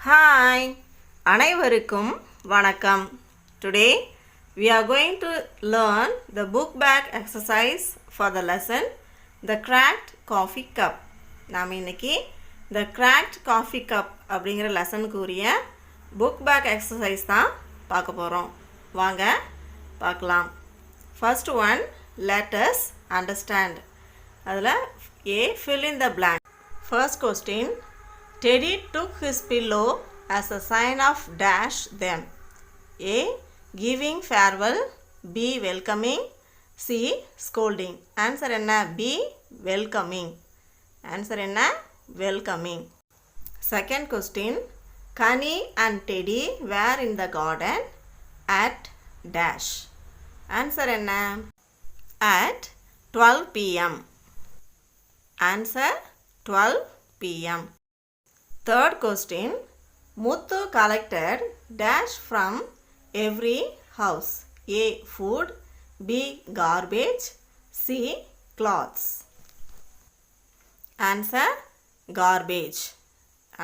Hi அனைவருக்கும் வணக்கம். Today we are going to learn the book back exercise for the lesson The Cracked Coffee Cup. நாம் இன்னைக்கு The Cracked Coffee Cup அப்படிங்கிற லெசனுக்கு உரிய book back exercise தான் பார்க்க போகிறோம். வாங்க பார்க்கலாம். First one, let us understand. அதில் A, fill in the blank. First question, Teddy took his pillow as a sign of dash them. A, giving farewell. B, welcoming. C, scolding. Answer என்ன? B, welcoming. Answer என்ன? Welcoming. Second question, Connie and Teddy were in the garden at dash. Answer என்ன? At 12 p.m. Answer 12 p.m. Third question, Muthu collected dash from every house. A, food. B, garbage. C, clothes. Answer garbage.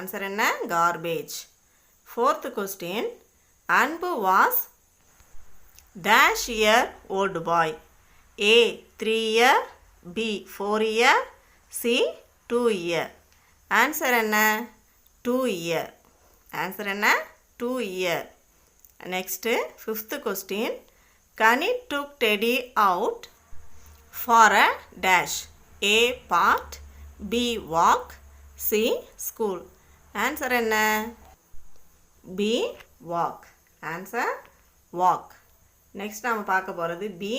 Answer என்ன? Garbage. Fourth question, Anbu was dash year old boy. A, 3 year. B, 4 year. C, 2 year. Answer என்ன? 2 year. Answer என்ன? 2 year. Next, fifth question. Connie took Teddy out for a dash. A, part. B, walk. C, school. Answer என்ன? B, walk. Answer walk. Next நாம் பார்க்க போகிறது B,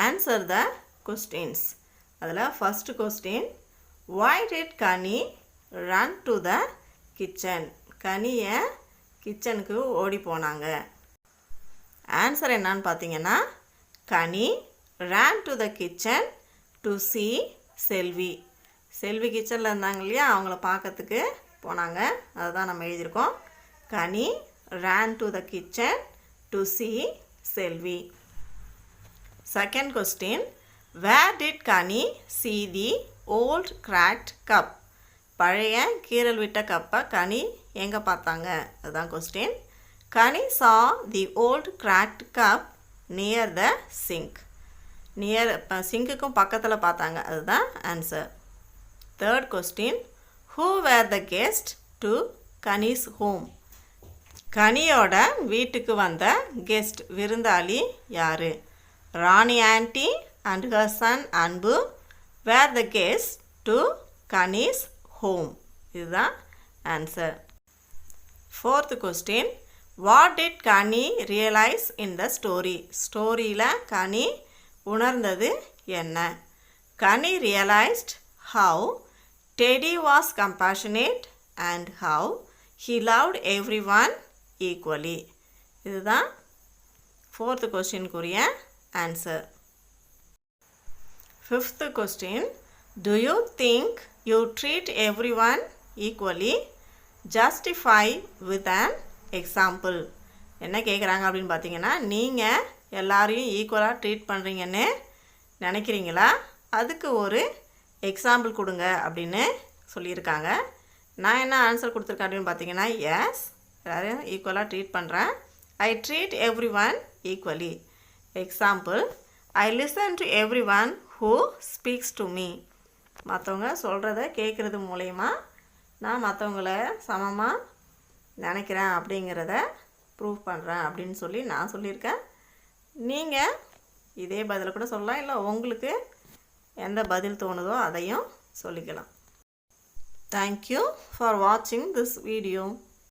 answer the questions. அதில் first question, why did Connie run to the kitchen? கனியை கிச்சனுக்கு ஓடி போனாங்க. Answer என்னன்னு பார்த்தீங்கன்னா, கனி ran to the kitchen to see செல்வி. செல்வி கிச்சனில் இருந்தாங்க இல்லையா, அவங்கள பார்க்கறதுக்கு போனாங்க. அதுதான் நம்ம எழுதியிருக்கோம். கனி ran to the kitchen to see Selvi. Second question, where did Connie see the old cracked cup? பழைய கீறல் விட்ட கப்பை கனி எங்கே பார்த்தாங்க? அதுதான் question. Ghani saw the old cracked cup near the sink. Near சிங்க்குக்கும் பக்கத்தில் பார்த்தாங்க. அதுதான் answer. Third question, who were the guest to Connie's home? கனியோட வீட்டுக்கு வந்த கெஸ்ட் விருந்தாளி யார்? Rani aunty and her son அன்பு were the guests to Connie's home. இதுதான் answer. Fourth question, what did Connie realize in the story? ஸ்டோரியில் கனி உணர்ந்தது என்ன? Connie realized how Teddy was compassionate and how he loved everyone equally. இதுதான் fourth கொஸ்டினுக்குரிய answer. Fifth question, do you think you treat everyone equally? Justify with an example. என்ன கேட்குறாங்க அப்படின்னு பார்த்தீங்கன்னா, நீங்கள் எல்லாரையும் ஈக்குவலாக ட்ரீட் பண்ணுறீங்கன்னு நினைக்கிறீங்களா? அதுக்கு ஒரு எக்ஸாம்பிள் கொடுங்க அப்படின்னு சொல்லியிருக்காங்க. நான் என்ன ஆன்சர் கொடுத்துருக்கேன் அப்படின்னு பார்த்தீங்கன்னா, எஸ், எல்லாரையும் ஈக்குவலாக ட்ரீட் பண்ணுறேன். ஐ treat every one equally. Example, I listen to every one who speaks to me. மற்றவங்க சொல்கிறத கேட்குறது மூலயமா நான் மற்றவங்கள சமமாக நினைக்கிறேன் அப்படிங்கிறத ப்ரூவ் பண்ணுறேன் அப்படின்னு சொல்லி நான் சொல்லியிருக்கேன். நீங்கள் இதே பதில் கூட சொல்லலாம், இல்லை உங்களுக்கு எந்த பதில் தோணுதோ அதையும் சொல்லிக்கலாம். Thank you for watching this video.